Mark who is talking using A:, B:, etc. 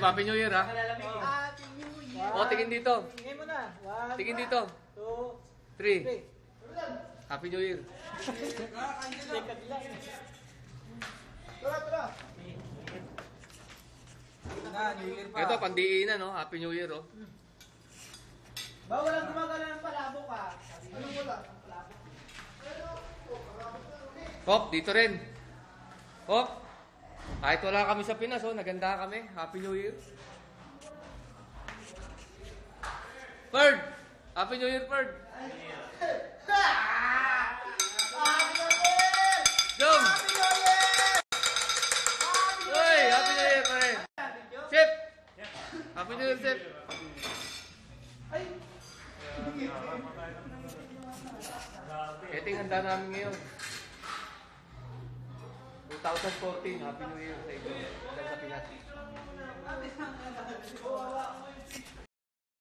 A: Chef, Happy New Year, ha?
B: Happy New Year.
A: O, tingin dito.
B: Tingin mo na.
A: Tingin dito.
B: 2,
A: 3.
B: 3.
A: Happy New Year. Ito, pandiinan, no? Happy New Year, oh.
B: Ba, walang gumagana ng palabok, ha? Anong wala?
A: Hop, dito rin. Hop. Kahit wala kami sa Pinas, oh, naganda kami. Happy New Year. Bird! Happy New Year, Bird! Jom! Uy, Happy New Year, pare! Chef! Happy New Year, Chef! Ito yung handa namin ngayon. 2014, Happy New Year sa inyo. Sa Pinas.